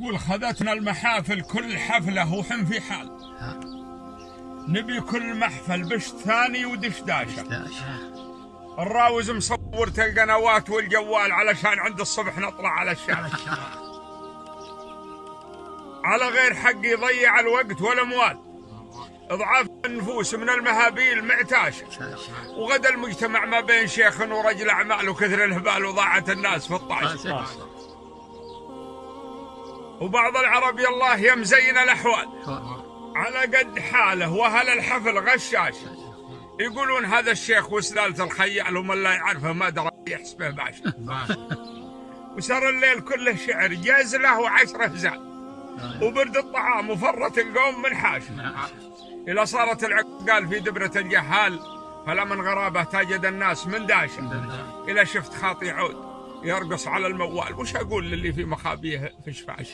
يقول خذتنا المحافل كل حفلة وحن في حال، نبي كل محفل بشت ثاني ودشداشة. الراوز مصور القنوات والجوال علشان عند الصبح نطلع على الشاشة، على غير حق يضيع الوقت والأموال، اضعاف النفوس من المهابيل معتاشة. وغدا المجتمع ما بين شيخ ورجل أعمال وكثر الهبال وضاعت الناس في الطاش. وبعض العرب الله يمزين الأحوال على قد حاله، وهل الحفل غشاشه. يقولون هذا الشيخ وسلالة الخيال ومن لا يعرفه ما درى يحسبه باشا. وسر الليل كله شعر جازله وعشره هزال، وبرد الطعام وفرة القوم من حاشه. إذا صارت العقال في دبرة الجهال، فلا من غرابة تجد الناس من داشة. إذا شفت خاطي عود يرقص على الموال، وش أقول للي في مخابيه فش فاش.